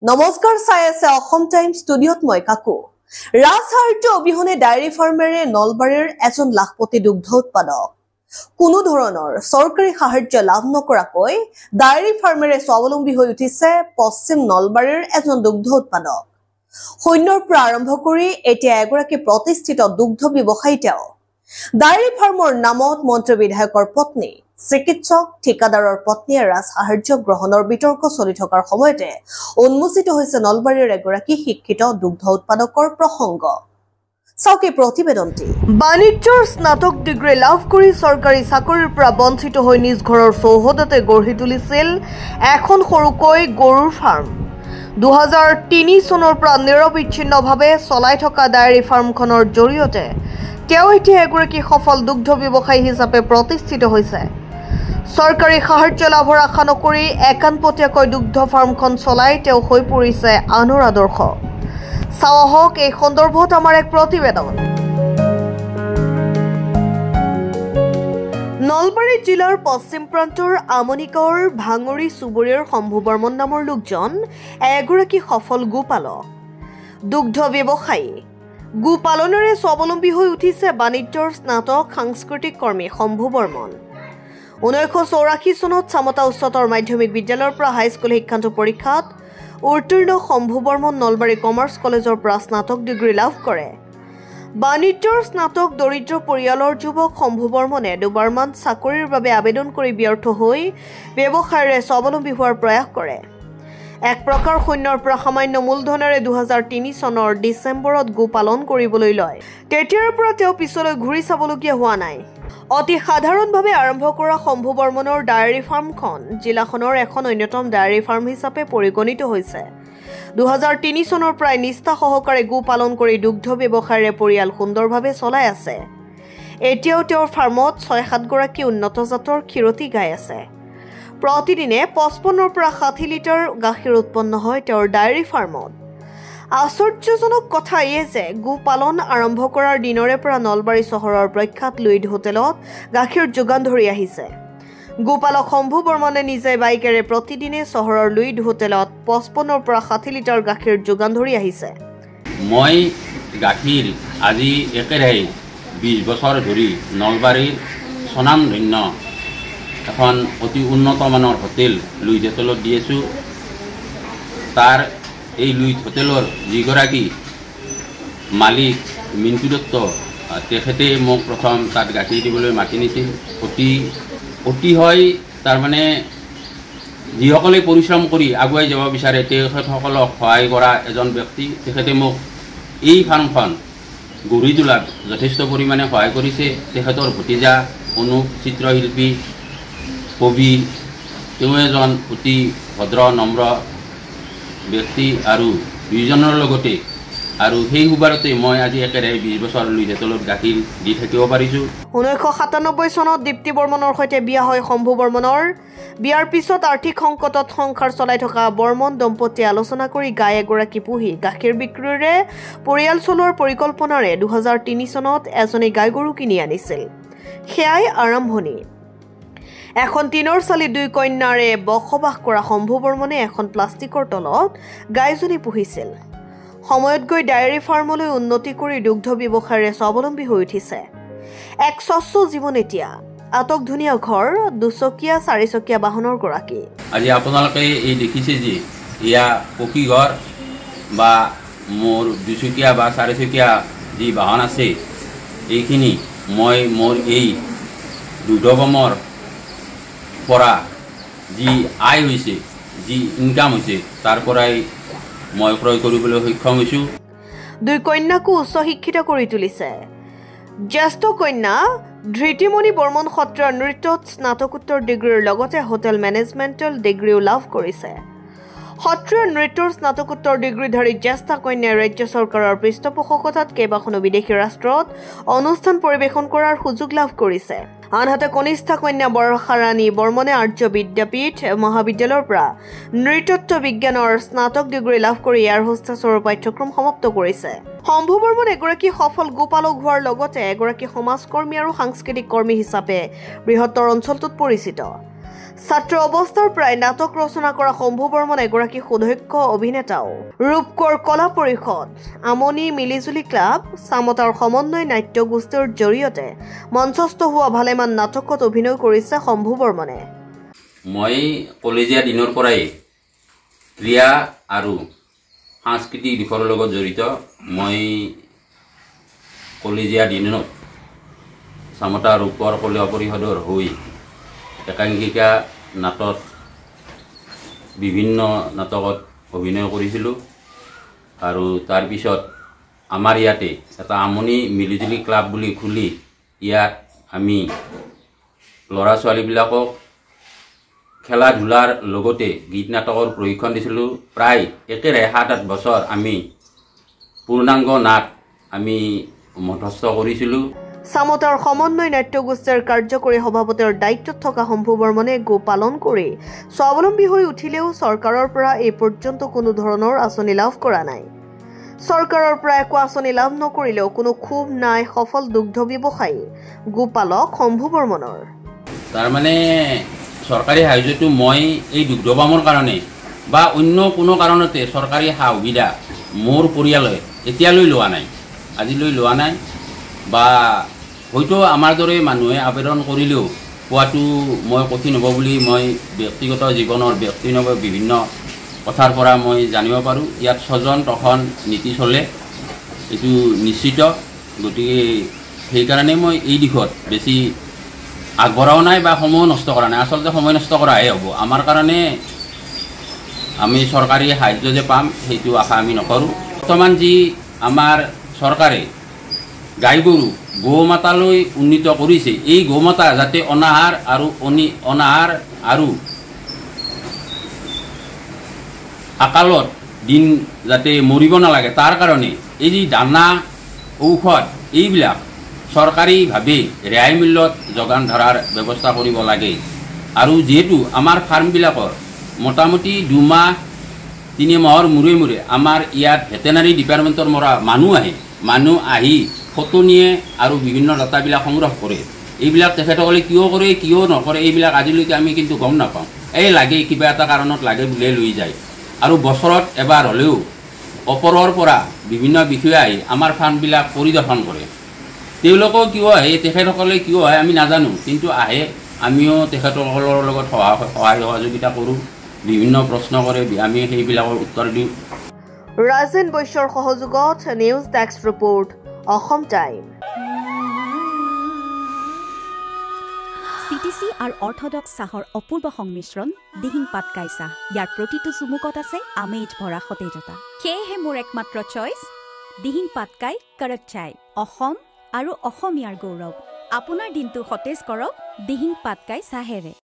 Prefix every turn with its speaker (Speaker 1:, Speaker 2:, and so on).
Speaker 1: নমস্কাৰ চাই আছে অসম টাইম ষ্টুডিঅ'ত মই কাকু ৰাজসাহায্য অবিহনে ডায়েৰী ফাৰ্মেৰে নলবাৰীৰ এজন লাখপতি দুগ্ধ উৎপাদক কোনো ধৰণৰ চৰকাৰী সাহায্য লাভ নকৰাকৈ ডায়েৰী ফাৰ্মেৰে স্বাৱলম্বী হৈ উঠিছে পশ্চিম নলবাৰীৰ এজন দুগ্ধ উৎপাদক শূন্যৰ পৰা আৰম্ভ কৰি এতিয়া এগৰাকী প্ৰতিষ্ঠিত দুগ্ধ ব্যৱসায়ী তেওঁ ডায়েৰী ফাৰ্মৰ নামত মন্ত্ৰী বিধায়কৰ পত্নী চিকিৎসক ঠিকাদাৰৰ পত্নীয়ে ৰাজসাহায্য গ্ৰহণৰ বিতৰ্ক চলি থকাৰ সময়তে উন্মোচিত হৈছে নলবাৰীৰ এগৰাকী শিক্ষিত দুগ্ধ উৎপাদকৰ প্ৰসংগ চাওকে প্ৰতিবেদনটি বাণিজ্যৰ স্নাতক ডিগ্ৰী লাভ কৰি চৰকাৰী চাকৰিৰ পৰা বঞ্চিত হৈ নিজ ঘৰৰ চৌহদতে গঢ়ি তুলিছিল এখন সৰুকৈ গৰুৰ ফাৰ্ম 2003 চনৰ পৰা নিৰবিচ্ছিন্নভাৱে চলাই থকা ডায়েৰী ফাৰ্মখনৰ জৰিয়তে তেওঁ এতিয়া এগৰাকী সফল দুগ্ধ ব্যৱসায়ী হিচাপে প্ৰতিষ্ঠিত হৈছে চৰকাৰী সাহায্য লাভৰ আশা নকৰি একান্তপতীয়াকৈ দুগ্ধ ফাৰ্মখন চলাই তেওঁ হৈ পৰিছে আনৰ আদৰ্শ চাওক এই সন্দৰ্ভত আমাৰ এক প্ৰতিবেদন নলবাৰী জিলাৰ পশ্চিম প্ৰান্তৰ আমনিগাঁৱৰ ভাঙৰি চুবুৰীৰ শম্ভু বৰ্মন নামৰ লোকজন এগৰাকী সফল গোপালক দুগ্ধ ব্যৱসায়ী গোপালনেৰে স্বাৱলম্বী হৈ উঠিছে বাণিজ্যৰ স্নাতক সাংস্কৃতিক কৰ্মী শম্ভু বৰ্মন 1984 চনত চামতা উচ্চতৰ মাধ্যমিক বিদ্যালয়ৰ পৰা হাইস্কুল শিক্ষান্ত পৰীক্ষাত উত্তীৰ্ণ শম্ভু বৰ্মন নলবাৰী কমাৰ্চ কলেজৰ পৰা স্নাতক ডিগ্ৰী লাভ কৰে বাণিজ্যৰ স্নাতক দৰিদ্ৰ পৰিয়ালৰ যুৱক শম্ভু বৰ্মনে দুবাৰমান চাকৰিৰ বাবে আবেদন কৰি ব্যৰ্থ হৈ ব্যৱসায়ৰে স্বাৱলম্বী হোৱাৰ প্ৰয়াস কৰে এক প্ৰকাৰ শূন্যৰ পৰা সামান্য মূলধনেৰে 2003 চনৰ ডিচেম্বৰত গোপালন কৰিবলৈ লয় তেতিয়াৰ পৰা তেওঁ পিছলৈ ঘূৰি চাবলগীয়া হোৱা নাই অতি সাধাৰণভাৱে আৰম্ভ কৰা শম্ভু বৰ্মনৰ ডায়েৰী ফাৰ্মখন জিলাখনৰ এখন অন্যতম ডায়েৰী ফাৰ্ম হিচাপে পৰিগণিত হৈছে 2003 চনৰ প্ৰায় নিষ্ঠা সহকাৰে গোপালন কৰি দুগ্ধ ব্যৱসায়ৰে পৰিয়াল সুন্দৰভাৱে চলাই আছে এতিয়াও তেওঁৰ ফাৰ্মত 6-7 গৰাকী উন্নত জাতৰ ক্ষীৰতী গাই আছে প্ৰতিদিনে 55 পৰা 60 লিটাৰ গাখীৰ উৎপন্ন হয় তেওঁৰ ডায়েৰী ফাৰ্মত আশ্চৰ্যজনক কথা এয়ে যে গোপালন আৰম্ভ কৰাৰ দিনৰে পৰা নলবাৰী চহৰৰ প্ৰখ্যাত লুইড হোটেলত গাখীৰ যোগান ধৰি আহিছে গোপালক শম্ভু বৰ্মনে নিজে বাইকেৰে প্ৰতিদিনে চহৰৰ লুইড হোটেলত 55 পৰা 60 লিটাৰ গাখীৰ যোগান ধৰি আহিছে
Speaker 2: মই গাখীৰ আজি একেৰাহে 20 বছৰ ধৰি নলবাৰীৰ স্বনামধন্য এখন অতি উন্নত মানৰ হোটেল লুইড হোটেলত দি আছোঁ তাৰ এই লুইড হোটেলৰ যিগৰাকী মালিক মিণ্টু দত্ত তেখেতে মোক প্ৰথম তাত গাখীৰ দিবলৈ মাতি নিছিল অতি হয় তাৰমানে যিসকলে পৰিশ্ৰম কৰি আগুৱাই যাব বিচাৰে তেখেতসকলক সহায় কৰা এজন ব্যক্তি তেখেতে মোক এই ফাৰ্মখন গঢ়ি তোলাত যথেষ্ট পৰিমাণে সহায় কৰিছে তেখেতৰ ভতিজা অনুপ চিত্ৰশিল্পী কবি তেওঁ এজন অতি ভদ্ৰ নম্ৰ ব্যক্তি আৰু দুইজনৰ লগতে আৰু সেই সুবাৰতে মই আজি একেৰাহে 20 বছৰ লুইড হোটেলত গাখীৰ দি থাকিব পাৰিছোঁ
Speaker 1: 1997 চনত দীপ্তি বৰ্মনৰ সৈতে বিয়া হয় শম্ভু বৰ্মনৰ বিয়াৰ পিছত আৰ্থিক সংকটত সংসাৰ চলাই থকা বৰ্মন দম্পতীয়ে আলোচনা কৰি গাই এগৰাকী পুহি গাখীৰ বিক্ৰীৰে পৰিয়াল চলোৱাৰ পৰিকল্পনাৰে 2003 চনত এজনী গাই গৰু কিনি আনিছিল সেয়াই আৰম্ভণি এখন তিনৰ চালি দুই কন্যাৰে বসবাস কৰা শম্ভু বৰ্মনে এখন প্লাষ্টিকৰ তলত গাইজনী পুহিছিল সময়ত গৈ ডায়েৰী ফাৰ্মলৈ উন্নতি কৰি দুগ্ধ ব্যৱসায়ৰে স্বাৱলম্বী হৈ উঠিছে এক স্বচ্ছ জীৱন এতিয়া আটক ধুনীয়া ঘৰ দুচকীয়া চাৰিচকীয়া বাহনৰ গৰাকী
Speaker 2: আজি আপোনালোকে এই দেখিছে যে ইয়া পকী ঘৰ বা মোৰ দুচকীয়া বা চাৰিচকীয়া যি বাহন আছে এইখিনি মই মোৰ এই দুগ্ধ ফাৰ্মৰ পৰা যি আয় হৈছে যি ইনকাম হৈছে তাৰ পৰাই মই ক্ৰয় কৰিবলৈ সক্ষম হৈছোঁ
Speaker 1: দুই কন্যাকো উচ্চ শিক্ষিত কৰি তুলিছে জ্যেষ্ঠ কন্যা ধৃতিমণি বৰ্মন সত্ৰীয়া নৃত্যত স্নাতকোত্তৰ ডিগ্ৰীৰ লগতে হোটেল মেনেজমেণ্টৰ ডিগ্ৰীও লাভ কৰিছে সত্ৰীয়া নৃত্যৰ স্নাতকোত্তৰ ডিগ্ৰীধাৰী জ্যেষ্ঠ কন্যাই ৰাজ্য চৰকাৰৰ পৃষ্ঠপোষকতাত কেইবাখনো বিদেশী ৰাষ্ট্ৰত অনুষ্ঠান পৰিৱেশন কৰাৰ সুযোগ লাভ কৰিছে আনহাতে কনিষ্ঠ কন্যা বৰষা ৰাণী বৰ্মনে আৰ্য বিদ্যাপীঠ মহাবিদ্যালয়ৰ পৰা নৃতত্ব বিজ্ঞানৰ স্নাতক ডিগ্ৰী লাভ কৰি এয়াৰ হোষ্টেছৰ পাঠ্যক্ৰম সমাপ্ত কৰিছে শম্ভু বৰ্মন এগৰাকী সফল গোপালক হোৱাৰ লগতে এগৰাকী সমাজকৰ্মী আৰু সাংস্কৃতিক কৰ্মী হিচাপে বৃহত্তৰ অঞ্চলটোত পৰিচিত ছাত্ৰ অৱস্থাৰ পৰাই নাটক ৰচনা কৰা শম্ভু বৰ্মন এগৰাকী সুদক্ষ অভিনেতাও। ৰূপকৰ কলা পৰিষদ, আমনি মিলিজুলি ক্লাব, চামতাৰ সমন্বয় নাট্য গোষ্ঠীৰ জৰিয়তে মঞ্চস্থ হোৱা ভালেমান নাটকত অভিনয় কৰিছে শম্ভু বৰ্মনে।
Speaker 2: মই কলেজীয়া দিনৰ পৰাই ক্ৰীড়া আৰু সাংস্কৃতিক দিশৰ লগত জড়িত। মই কলেজীয়া দিনত চামতা ৰূপকৰ কলা পৰিষদৰ হৈ একাংকিকা নাটক বিভিন্ন নাটকত অভিনয় কৰিছিলোঁ আৰু তাৰপিছত আমাৰ ইয়াতে এটা আমনি মিলিজুলি ক্লাব বুলি খুলি ইয়াত আমি ল'ৰা ছোৱালীবিলাকক খেলা ধূলাৰ লগতে গীত নাটকৰ প্ৰশিক্ষণ দিছিলোঁ। প্ৰায় একেৰাহে 7-8 বছৰ আমি পূৰ্ণাংগ নাট আমি মধ্যস্থ কৰিছিলোঁ।
Speaker 1: চামতাৰ সমন্বয় নাট্য গোষ্ঠীৰ কাৰ্যকৰী সভাপতিৰ দায়িত্বত থকা শম্ভু বৰ্মনে গো পালন কৰি স্বাৱলম্বী হৈ উঠিলেও চৰকাৰৰ পৰা এই পৰ্যন্ত কোনো ধৰণৰ আঁচনি লাভ কৰা নাই। চৰকাৰৰ পৰা একো আঁচনি লাভ নকৰিলেও কোনো ক্ষোভ নাই সফল দুগ্ধ ব্যৱসায়ী গোপালক শম্ভু বৰ্মনৰ।
Speaker 2: তাৰমানে চৰকাৰী সাহায্যটো মই এই দুগ্ধ পামৰ কাৰণে বা অন্য কোনো কাৰণতে চৰকাৰী সা সুবিধা মোৰ পৰিয়ালে এতিয়ালৈ লোৱা নাই, আজিলৈ লোৱা নাই। বা হয়তো আমাৰ দৰে মানুহে আবেদন কৰিলেও পোৱাটো মই কঠিন হ'ব বুলি মই ব্যক্তিগত জীৱনৰ ব্যক্তিগত বিভিন্ন কথাৰ পৰা মই জানিব পাৰোঁ। ইয়াত স্বজন তখন নীতি চলে, এইটো নিশ্চিত। গতিকে সেইকাৰণে মই এই দিশত বেছি আগবঢ়াও নাই বা সময় নষ্ট কৰা নাই। আচলতে সময় নষ্ট কৰাহে হ'ব। আমাৰ কাৰণে আমি চৰকাৰী সাহায্য যে পাম সেইটো আশা আমি নকৰোঁ। বৰ্তমান যি আমাৰ চৰকাৰে গাই গৰু গৌ মাতালৈ উন্নীত কৰিছে, এই গৌ মাতা যাতে অনাহাৰ আৰু আকালত দিন যাতে মৰিব নালাগে, তাৰ কাৰণে এই যি দানা ঔষধ এইবিলাক চৰকাৰীভাৱে ৰেহাই মূল্যত যোগান ধৰাৰ ব্যৱস্থা কৰিব লাগে। আৰু যিহেতু আমাৰ ফাৰ্মবিলাকৰ মোটামুটি 2 মাহ 3 মাহৰ মূৰে মূৰে আমাৰ ইয়াত ভেটেনাৰী ডিপাৰ্টমেণ্টৰ পৰা মানুহ আহি ফটো নিয়ে আৰু বিভিন্ন ডাটাবিলাক সংগ্ৰহ কৰে। এইবিলাক তেখেতসকলে কিয় কৰে কিয় নকৰে এইবিলাক আজিলৈকে আমি কিন্তু গম নাপাওঁ। এই লাগে কিবা এটা কাৰণত লাগে বুলিয়ে লৈ যায়। আৰু বছৰত এবাৰ হ'লেও ওপৰৰ পৰা বিভিন্ন বিষয়া আহি আমাৰ ফাৰ্মবিলাক পৰিদৰ্শন কৰে। তেওঁলোকেও কিয় আহে, তেখেতসকলে কিয় আহে আমি নাজানো, কিন্তু আহে। আমিও তেখেতসকলৰ লগত সহায় সহযোগিতা কৰোঁ, বিভিন্ন প্ৰশ্ন কৰে, আমি সেইবিলাকৰ উত্তৰ দিওঁ।
Speaker 1: ৰাজেন বৈশ্যৰ সহযোগত news desk report, Assam time.
Speaker 3: CTC আৰু অৰ্থডক্স চাহৰ অপূৰ্ব সংমিশ্ৰণ দিহিং পাটকাই চাহ। ইয়াৰ প্ৰতিটো চুমুকত আছে আমেজ ভৰা সতেজতা। সেয়েহে মোৰ একমাত্ৰ চইচ দিহিং পাটকাই কৰক চাই। অসম আৰু অসমীয়াৰ গৌৰৱ। আপোনাৰ দিনটো সতেজ কৰক দিহিং পাটকাই চাহেৰে।